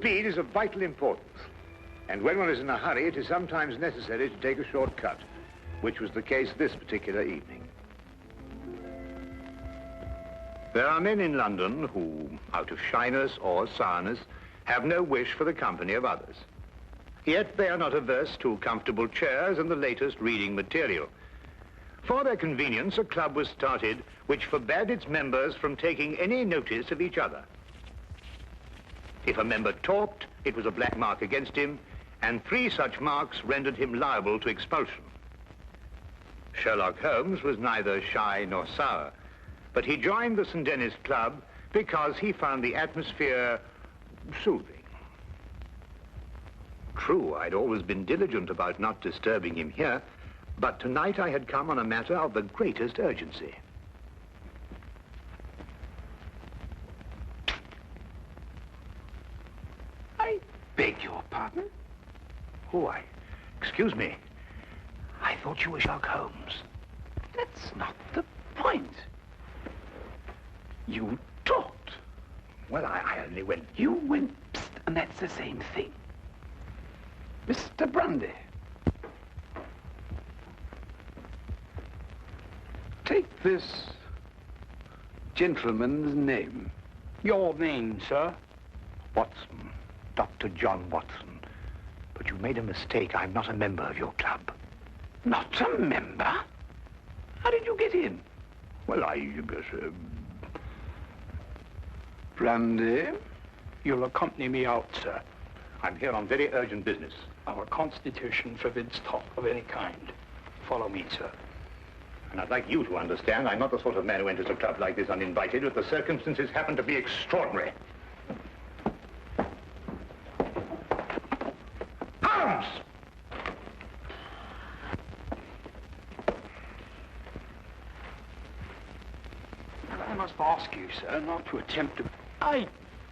Speed is of vital importance. And when one is in a hurry, it is sometimes necessary to take a shortcut, which was the case this particular evening. There are men in London who, out of shyness or sourness, have no wish for the company of others. Yet they are not averse to comfortable chairs and the latest reading material. For their convenience, a club was started which forbade its members from taking any notice of each other. If a member talked, it was a black mark against him, and 3 such marks rendered him liable to expulsion. Sherlock Holmes was neither shy nor sour, but he joined the St. Denis Club because he found the atmosphere soothing. True, I'd always been diligent about not disturbing him here, but tonight I had come on a matter of the greatest urgency. I beg your pardon? Oh, excuse me. I thought you were Sherlock Holmes. That's not the point. You talked. Well, I only went... You went psst, and that's the same thing. Mr. Grundy. Take this gentleman's name. Your name, sir? Watson. Dr. John Watson. But you made a mistake. I'm not a member of your club. Not a member? How did you get in? Well, Brandy? You'll accompany me out, sir. I'm here on very urgent business. Our constitution forbids talk of any kind. Follow me, sir. And I'd like you to understand I'm not the sort of man who enters a club like this uninvited, but the circumstances happen to be extraordinary. Holmes! I must ask you, sir, not to attempt to... I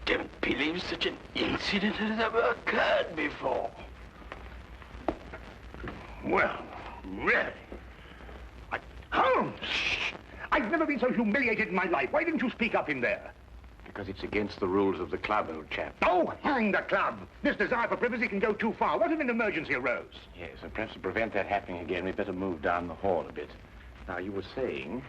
don't believe such an incident has ever occurred before. Well, really? Holmes! I've never been so humiliated in my life. Why didn't you speak up in there? Because it's against the rules of the club, old chap. Oh, hang the club! This desire for privacy can go too far. What if an emergency arose? Yes, and perhaps to prevent that happening again, we'd better move down the hall a bit. Now, you were saying...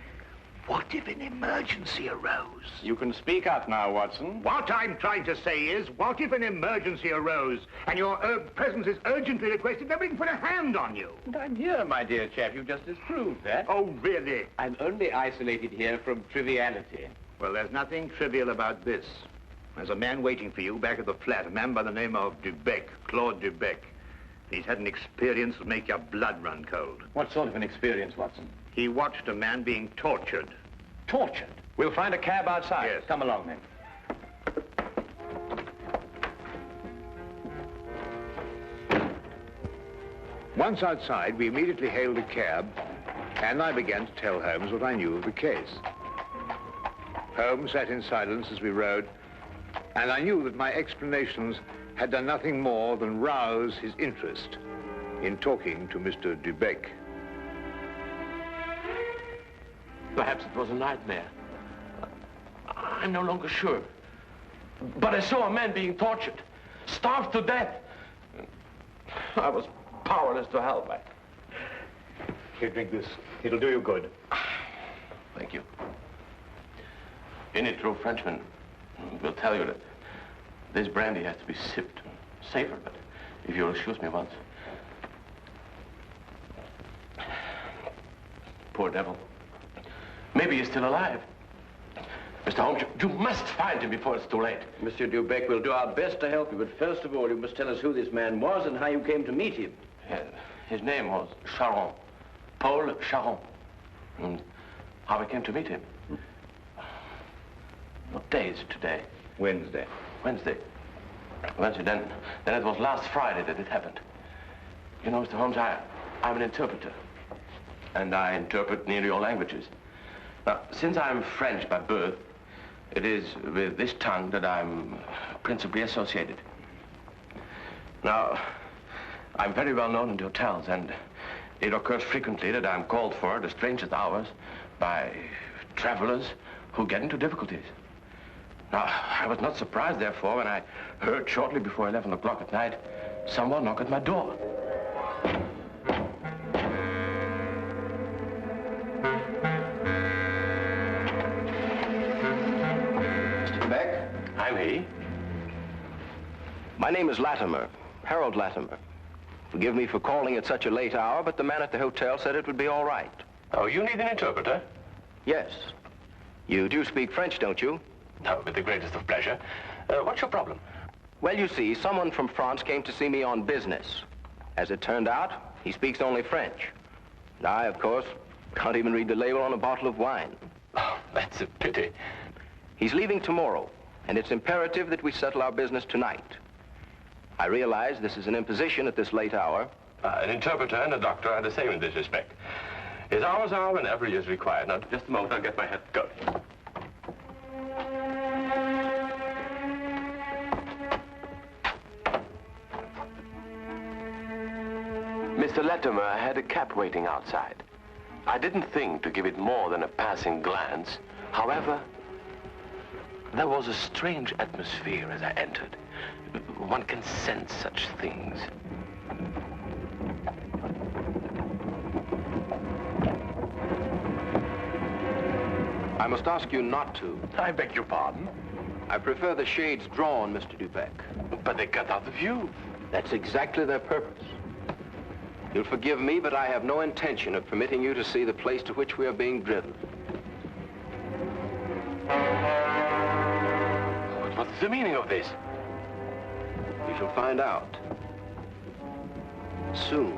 What if an emergency arose? You can speak up now, Watson. What I'm trying to say is, what if an emergency arose and your presence is urgently requested? Nobody can put a hand on you. And I'm here, my dear chap. You've just disproved that. Oh, really? I'm only isolated here from triviality. Well, there's nothing trivial about this. There's a man waiting for you back at the flat, a man by the name of Dubec, Claude Dubec. He's had an experience that make your blood run cold. What sort of an experience, Watson? He watched a man being tortured. Tortured? We'll find a cab outside. Yes. Come along, then. Once outside, we immediately hailed a cab, and I began to tell Holmes what I knew of the case. Holmes sat in silence as we rode, and I knew that my explanations had done nothing more than rouse his interest in talking to Mr. Dubec. Perhaps it was a nightmare. I'm no longer sure. But I saw a man being tortured, starved to death. I was powerless to help. Here, drink this. It'll do you good. Thank you. Any true Frenchman will tell you that this brandy has to be sipped. Safer, but if you'll excuse me once. Poor devil. Maybe he's still alive. Mr. Holmes, you must find him before it's too late. Monsieur Dubec, we'll do our best to help you, but first of all, you must tell us who this man was and how you came to meet him. His name was Charon. Paul Charon. And how I came to meet him. What day is it today? Wednesday. Wednesday. Wednesday, then it was last Friday that it happened. You know, Mr. Holmes, I'm an interpreter. And I interpret nearly all languages. Now, since I'm French by birth, it is with this tongue that I'm principally associated. Now, I'm very well known in the hotels, and it occurs frequently that I'm called for at the strangest hours by travelers who get into difficulties. Now, I was not surprised, therefore, when I heard shortly before 11 o'clock at night someone knock at my door. Mr. Beck? I'm he. My name is Latimer, Harold Latimer. Forgive me for calling at such a late hour, but the man at the hotel said it would be all right. Oh, you need an interpreter? Yes. You do speak French, don't you? No, with the greatest of pleasure. What's your problem? Well, you see, someone from France came to see me on business. As it turned out, he speaks only French. And I, of course, can't even read the label on a bottle of wine. Oh, that's a pity. He's leaving tomorrow, and it's imperative that we settle our business tonight. I realize this is an imposition at this late hour. An interpreter and a doctor are the same in this respect. His hours are whenever he is required. Now, just a moment, I'll get my hat going. Mr. Latimer had a cab waiting outside. I didn't think to give it more than a passing glance. However, there was a strange atmosphere as I entered. One can sense such things. I must ask you not to. I beg your pardon? I prefer the shades drawn, Mr. Dubeck. But they cut out the view. That's exactly their purpose. You'll forgive me, but I have no intention of permitting you to see the place to which we are being driven. What's the meaning of this? You shall find out. Soon.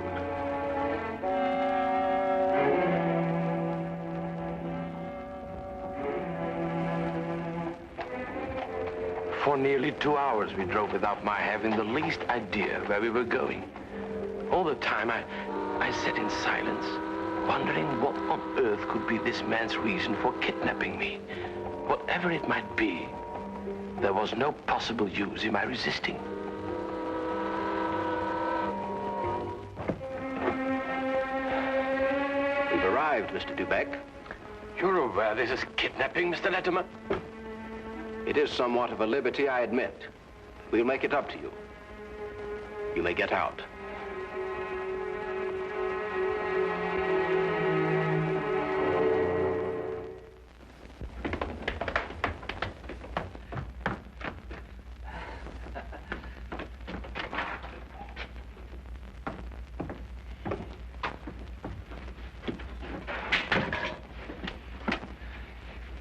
For nearly 2 hours we drove without my having the least idea where we were going. All the time I sat in silence, wondering what on earth could be this man's reason for kidnapping me. Whatever it might be, there was no possible use in my resisting. We've arrived, Mr. Dubeck. You're aware this is kidnapping, Mr. Latimer? It is somewhat of a liberty, I admit. We'll make it up to you. You may get out.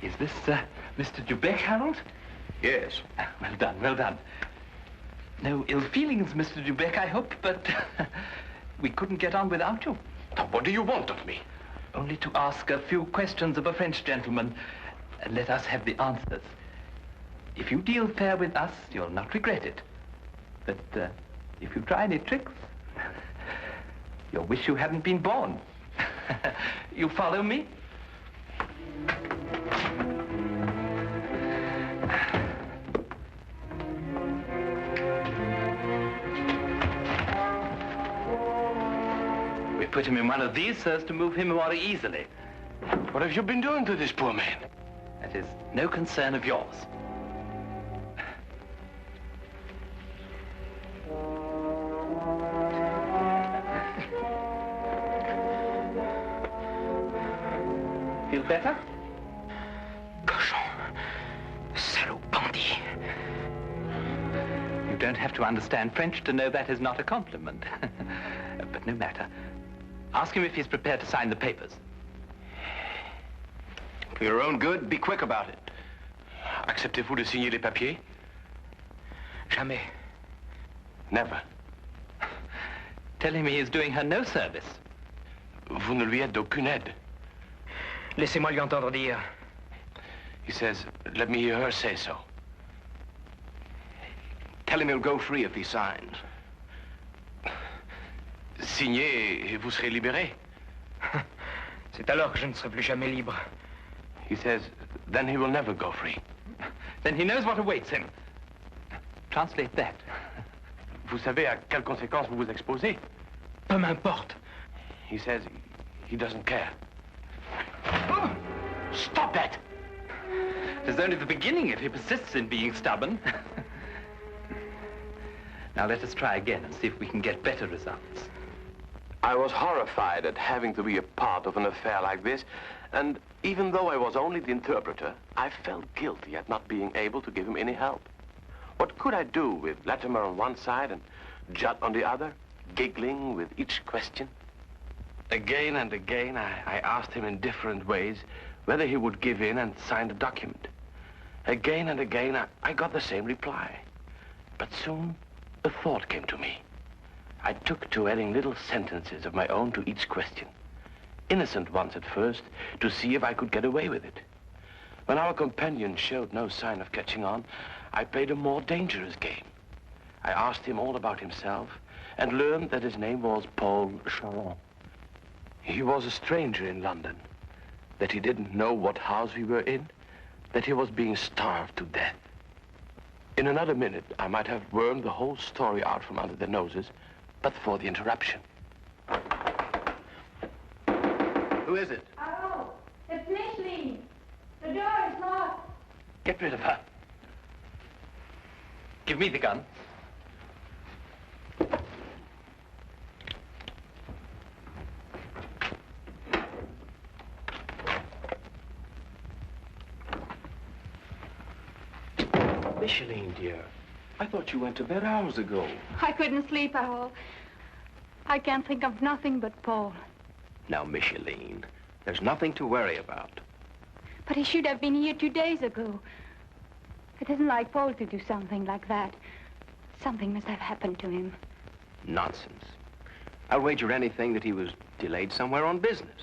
Is this, Mr. Dubeck, Harold? Yes. Well done, well done. No ill feelings, Mr. Dubeck, I hope, but we couldn't get on without you. Now, what do you want of me? Only to ask a few questions of a French gentleman, and let us have the answers. If you deal fair with us, you'll not regret it. But if you try any tricks, you'll wish you hadn't been born. You follow me? We put him in one of these so as to move him more easily. What have you been doing to this poor man? That is no concern of yours. Feel better? Cochon. Salaud bandit. You don't have to understand French to know that is not a compliment. But no matter. Ask him if he's prepared to sign the papers. For your own good, be quick about it. Acceptez-vous de signer les papiers? Jamais. Never. Tell him he is doing her no service. Vous ne lui êtes d'aucune aide. Laissez-moi lui entendre dire. He says, let me hear her say so. Tell him he'll go free if he signs. Signez et vous serez libéré. C'est alors que je ne serai plus jamais libre. He says, then he will never go free. Then he knows what awaits him. Translate that. Vous savez à quelles conséquences vous vous exposez? Peu m'importe. He says he doesn't care. Stop that! It is only the beginning if he persists in being stubborn. Now let us try again and see if we can get better results. I was horrified at having to be a part of an affair like this, and even though I was only the interpreter, I felt guilty at not being able to give him any help. What could I do with Latimer on one side and Judd on the other, giggling with each question? Again and again, I asked him in different ways whether he would give in and sign the document. Again and again, I got the same reply. But soon, a thought came to me. I took to adding little sentences of my own to each question. Innocent ones at first, to see if I could get away with it. When our companion showed no sign of catching on, I played a more dangerous game. I asked him all about himself and learned that his name was Paul Charon. He was a stranger in London, that he didn't know what house we were in, that he was being starved to death. In another minute, I might have wormed the whole story out from under their noses, but for the interruption. Who is it? Oh, it's Micheline. The door is locked. Get rid of her. Give me the gun. Micheline, dear. I thought you went to bed hours ago. I couldn't sleep at all. I can't think of nothing but Paul. Now, Micheline, there's nothing to worry about. But he should have been here 2 days ago. It isn't like Paul to do something like that. Something must have happened to him. Nonsense. I'll wager anything that he was delayed somewhere on business.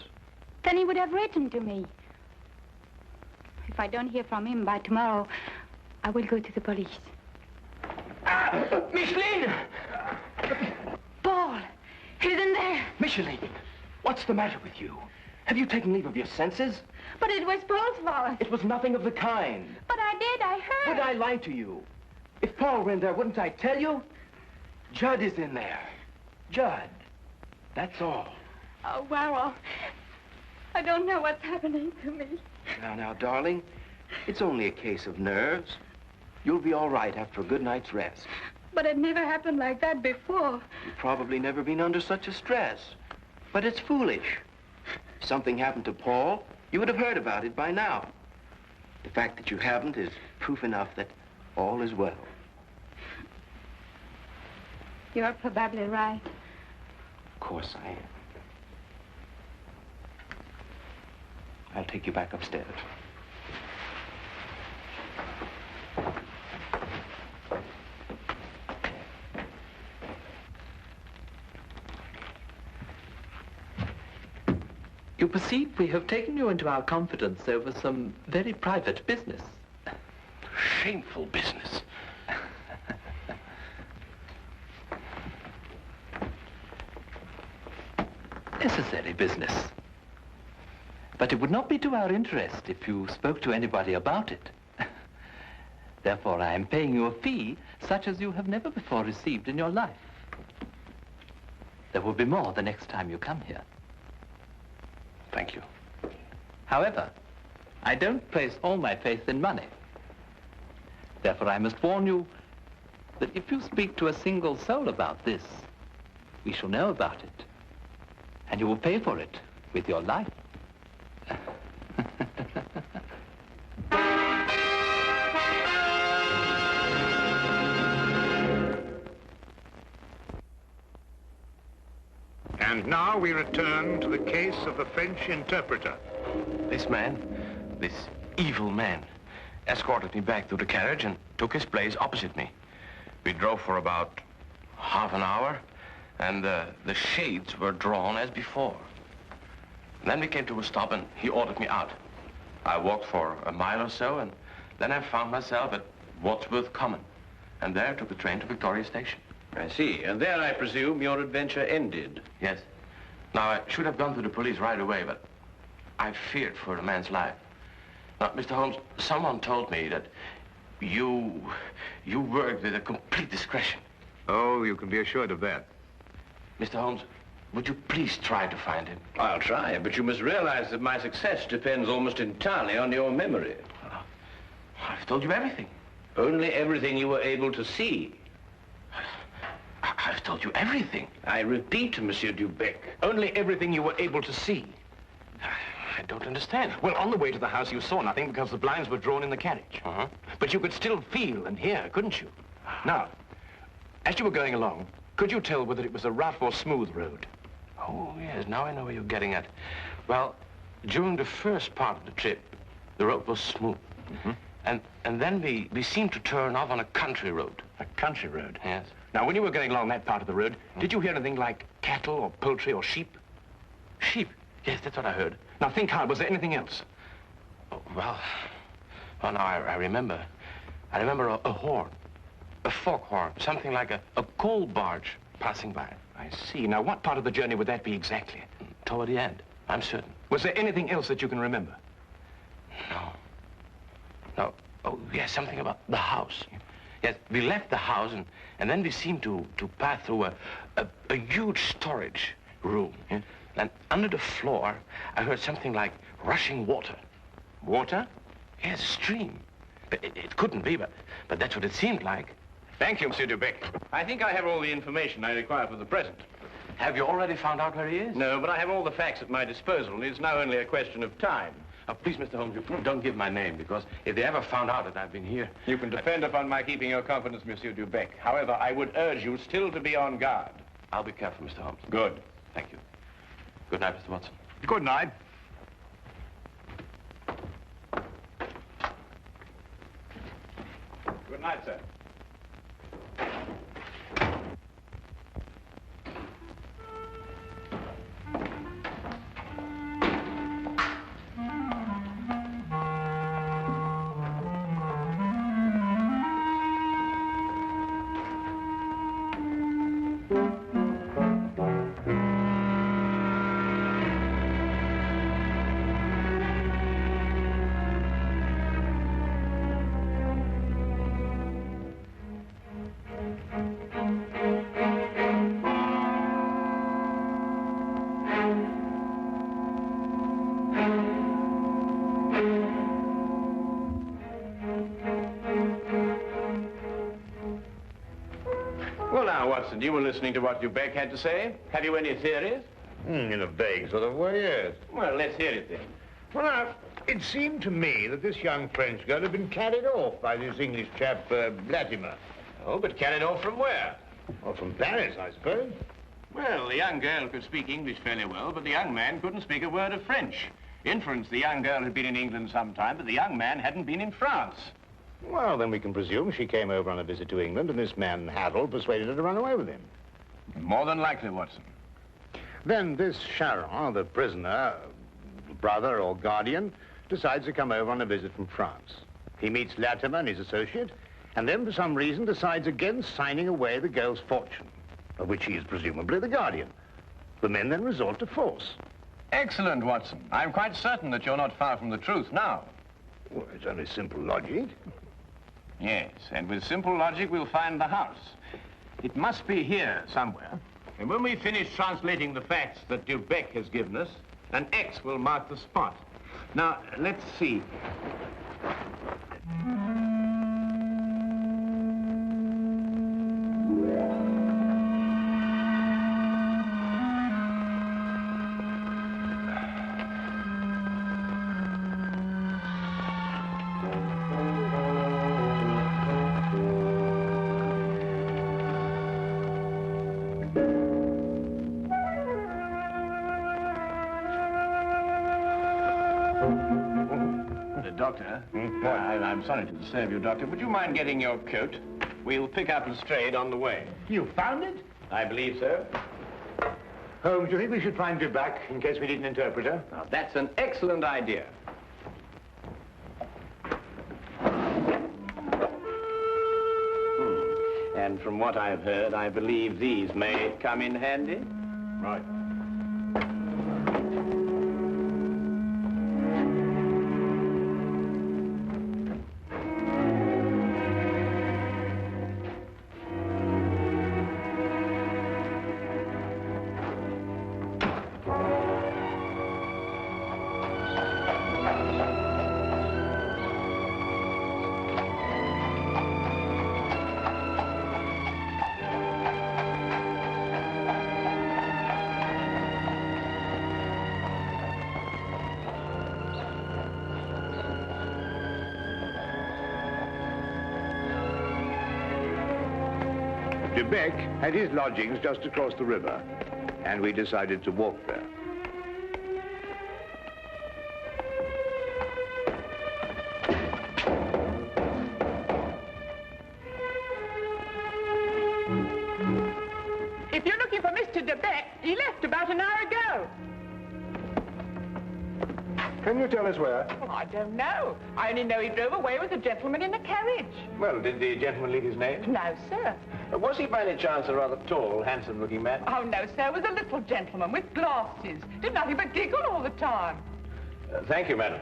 Then he would have written to me. If I don't hear from him by tomorrow, I will go to the police. Micheline! Paul! He's in there! Micheline, what's the matter with you? Have you taken leave of your senses? But it was Paul's fault. It was nothing of the kind. But I did, I heard. Would I lie to you? If Paul were in there, wouldn't I tell you? Judd is in there. Judd. That's all. Oh, well, I don't know what's happening to me. Now, darling, it's only a case of nerves. You'll be all right after a good night's rest. But it never happened like that before. You've probably never been under such a stress. But it's foolish. If something happened to Paul, you would have heard about it by now. The fact that you haven't is proof enough that all is well. You're probably right. Of course I am. I'll take you back upstairs. You perceive we have taken you into our confidence over some very private business. Shameful business. Necessary business. But it would not be to our interest if you spoke to anybody about it. Therefore, I am paying you a fee such as you have never before received in your life. There will be more the next time you come here. Thank you. However, I don't place all my faith in money. Therefore, I must warn you that if you speak to a single soul about this, we shall know about it. And you will pay for it with your life. And now we return to the case of the French interpreter. This man, this evil man, escorted me back to the carriage and took his place opposite me. We drove for about half an hour, and the shades were drawn as before. Then we came to a stop, and he ordered me out. I walked for a mile or so, and then I found myself at Wadsworth Common, and there took the train to Victoria Station. I see. And there, I presume, your adventure ended. Yes. Now, I should have gone to the police right away, but I feared for the man's life. Now, Mr. Holmes, someone told me that you worked with a complete discretion. Oh, you can be assured of that. Mr. Holmes, would you please try to find him? I'll try, but you must realize that my success depends almost entirely on your memory. I've told you everything. Only everything you were able to see. I've told you everything. I repeat, Monsieur Dubec, Only everything you were able to see. I don't understand. Well, on the way to the house, you saw nothing because the blinds were drawn in the carriage. Uh-huh. But you could still feel and hear, couldn't you? Now, as you were going along, could you tell whether it was a rough or smooth road? Oh, yes, now I know where you're getting at. Well, during the first part of the trip, the road was smooth. Mm-hmm. And then we seemed to turn off on a country road. A country road? Yes. Now, when you were going along that part of the road, did you hear anything like cattle or poultry or sheep? Sheep? Yes, that's what I heard. Now, think hard. Was there anything else? Oh, well, now I remember. I remember a horn, a foghorn, something like a coal barge passing by. I see. Now, what part of the journey would that be exactly? Toward the end, I'm certain. Was there anything else that you can remember? No. No. Oh, yes, something about the house. Yes, we left the house, and then we seemed to pass through a huge storage room. Yeah. And under the floor, I heard something like rushing water. Water? Yes, a stream. It couldn't be, but that's what it seemed like. Thank you, Monsieur Dubec. I think I have all the information I require for the present. Have you already found out where he is? No, but I have all the facts at my disposal, and it's now only a question of time. Oh, please, Mr. Holmes, you don't give my name, because if they ever found out that I've been here... You can depend upon my keeping your confidence, Monsieur Dubec. However, I would urge you still to be on guard. I'll be careful, Mr. Holmes. Good. Thank you. Good night, Mr. Watson. Good night. Good night, sir. Well, now, Watson, you were listening to what Dubec had to say. Have you any theories? In a vague sort of way, yes. Well, let's hear it then. Well, now, it seemed to me that this young French girl had been carried off by this English chap, Latimer. Oh, but carried off from where? Or from Paris, I suppose. Well, the young girl could speak English fairly well, but the young man couldn't speak a word of French. Inference, the young girl had been in England some time, but the young man hadn't been in France. Well, then we can presume she came over on a visit to England, and this man, Harold, persuaded her to run away with him. More than likely, Watson. Then this Charon, the prisoner, brother or guardian, decides to come over on a visit from France. He meets Latimer and his associate, and then for some reason decides against signing away the girl's fortune, of which he is presumably the guardian. The men then resort to force. Excellent, Watson. I'm quite certain that you're not far from the truth now. Well, it's only simple logic. Yes, and with simple logic, we'll find the house. It must be here somewhere. And when we finish translating the facts that Dubec has given us, an X will mark the spot. Now, let's see. Doctor, I'm sorry to disturb you, Doctor. Would you mind getting your coat? We'll pick up Lestrade on the way. You found it? I believe so. Holmes, do you think we should find Dubec in case we need an interpreter? Now, that's an excellent idea. And from what I've heard, I believe these may come in handy. Right. De Beck had his lodgings just across the river, and we decided to walk there. If you're looking for Mr. De Beck, he left about an hour ago. Can you tell us where? Well, I don't know. I only know he drove away with a gentleman in a carriage. Well, did the gentleman leave his name? No, sir. Was he by any chance a rather tall, handsome-looking man? Oh, no, sir. It was a little gentleman with glasses. Did nothing but giggle all the time. Thank you, madam.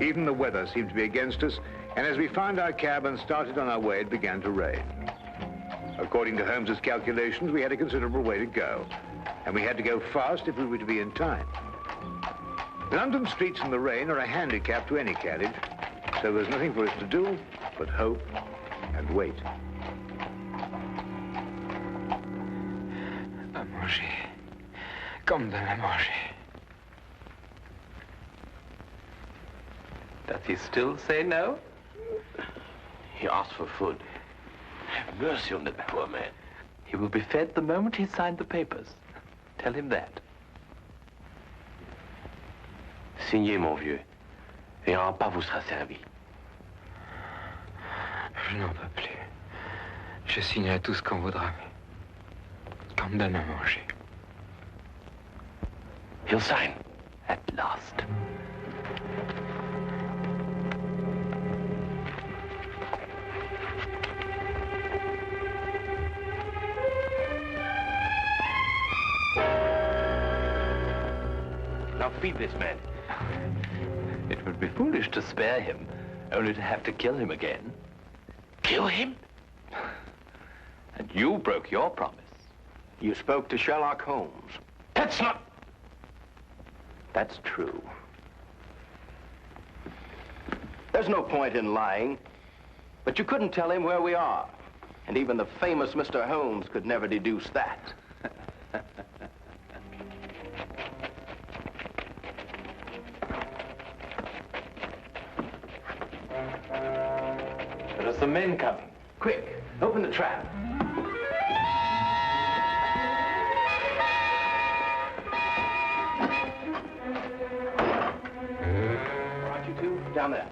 Even the weather seemed to be against us, and as we found our cab and started on our way, it began to rain. According to Holmes's calculations, we had a considerable way to go, and we had to go fast if we were to be in time. London streets in the rain are a handicap to any carriage, so there's nothing for us to do but hope and wait. À manger. Comme de la manger. Does he still say no? He asked for food. Have mercy on that poor man. He will be fed the moment he signed the papers. Tell him that. Signez, mon vieux, et un repas vous sera servi. Je n'en peux plus. Je signerai tout ce qu'on voudra, mais qu'on me donne à manger. He'll sign. At last. Now feed this man. It would be foolish to spare him, only to have to kill him again. Kill him? And you broke your promise. You spoke to Sherlock Holmes. That's not... That's true. There's no point in lying, but you couldn't tell him where we are. And even the famous Mr. Holmes could never deduce that. There's some men coming. Quick, open the trap. All right, you two, down there.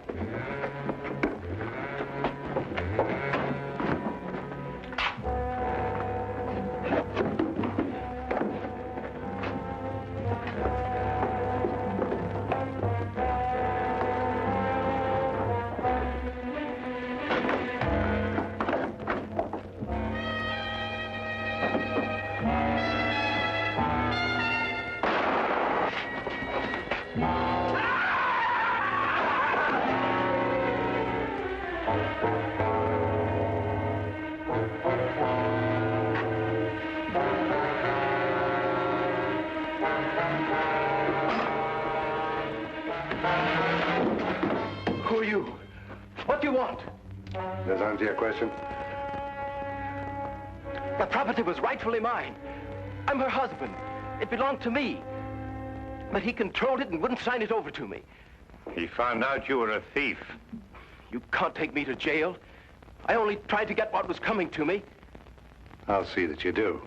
Who are you? What do you want? Does that answer your question? The property was rightfully mine. I'm her husband. It belonged to me. But he controlled it and wouldn't sign it over to me. He found out you were a thief. You can't take me to jail. I only tried to get what was coming to me. I'll see that you do.